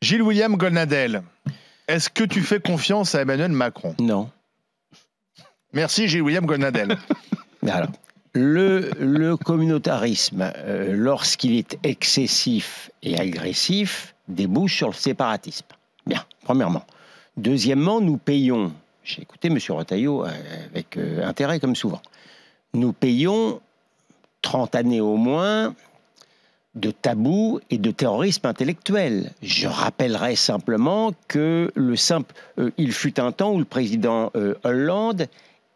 Gilles-William Goldnadel, est-ce que tu fais confiance à Emmanuel Macron? Non. Merci Gilles-William Goldnadel. Alors, le communautarisme, lorsqu'il est excessif et agressif, débouche sur le séparatisme. Bien, premièrement. Deuxièmement, nous payons, j'ai écouté M. Retailleau avec intérêt comme souvent, nous payons 30 années au moins de tabou et de terrorisme intellectuel. Je rappellerai simplement que il fut un temps où le président Hollande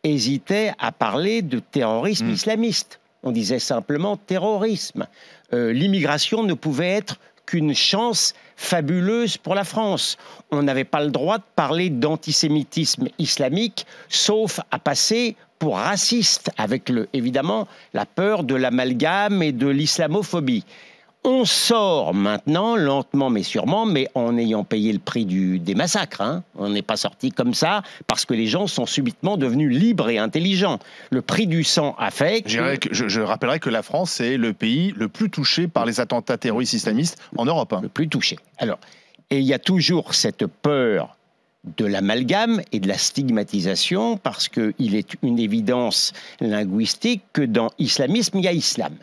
hésitait à parler de terrorisme islamiste. On disait simplement terrorisme. L'immigration ne pouvait être qu'une chance fabuleuse pour la France. On n'avait pas le droit de parler d'antisémitisme islamique, sauf à passer pour raciste, avec évidemment la peur de l'amalgame et de l'islamophobie. On sort maintenant, lentement mais sûrement, mais en ayant payé le prix des massacres. Hein. On n'est pas sorti comme ça parce que les gens sont subitement devenus libres et intelligents. Le prix du sang a fait que... Je rappellerai que la France est le pays le plus touché par les attentats terroristes islamistes en Europe. Hein. Le plus touché. Alors, et il y a toujours cette peur de l'amalgame et de la stigmatisation parce qu'il est une évidence linguistique que dans islamisme, il y a islam.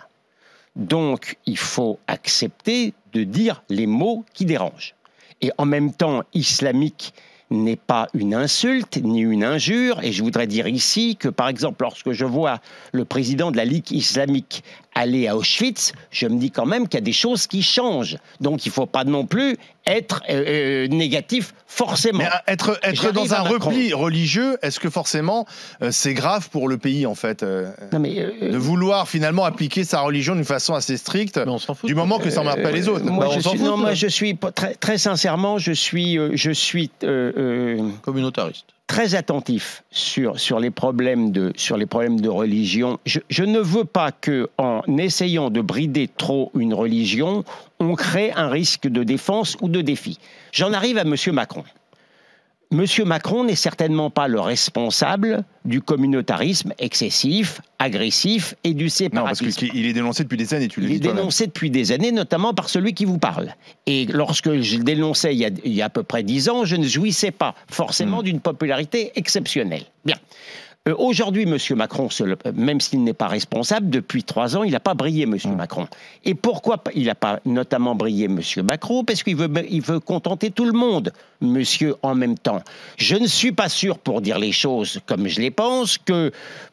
Donc, il faut accepter de dire les mots qui dérangent. Et en même temps, islamique n'est pas une insulte ni une injure. Et je voudrais dire ici que, par exemple, lorsque je vois le président de la Ligue islamique aller à Auschwitz, je me dis quand même qu'il y a des choses qui changent. Donc, il ne faut pas non plus être négatif forcément. Mais être dans un repli religieux, est-ce que forcément c'est grave pour le pays, en fait, de vouloir finalement appliquer sa religion d'une façon assez stricte, du moment que ça n'en pas les autres? Moi, je suis très sincèrement, je suis communautariste. Très attentif sur les problèmes de religion. Je ne veux pas que, en essayant de brider trop une religion, on crée un risque de défense ou de défi. J'en arrive à M. Macron. M. Macron n'est certainement pas le responsable du communautarisme excessif, agressif et du séparatisme. Non, parce qu'il est dénoncé depuis des années, tu le dis. Il est dénoncé depuis des années, notamment par celui qui vous parle. Et lorsque je le dénonçais il y a à peu près 10 ans, je ne jouissais pas forcément d'une popularité exceptionnelle. Bien. Aujourd'hui, M. Macron, même s'il n'est pas responsable, depuis 3 ans, il n'a pas brillé, M. Macron. Et pourquoi il n'a pas notamment brillé, M. Macron? Parce qu'il veut contenter tout le monde, monsieur, en même temps. Je ne suis pas sûr, pour dire les choses comme je les pense, que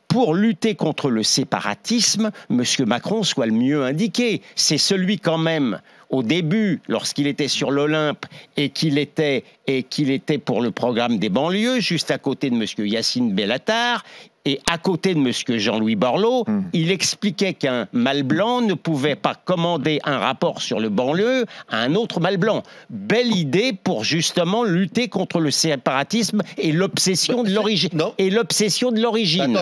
pour lutter contre le séparatisme, M. Macron soit le mieux indiqué. C'est celui quand même, au début, lorsqu'il était sur l'Olympe et qu'il était pour le programme des banlieues, juste à côté de M. Yacine Bellatar, et à côté de M. Jean-Louis Borloo, il expliquait qu'un mâle blanc ne pouvait pas commander un rapport sur le banlieue à un autre mâle blanc. Belle idée pour justement lutter contre le séparatisme et l'obsession de l'origine.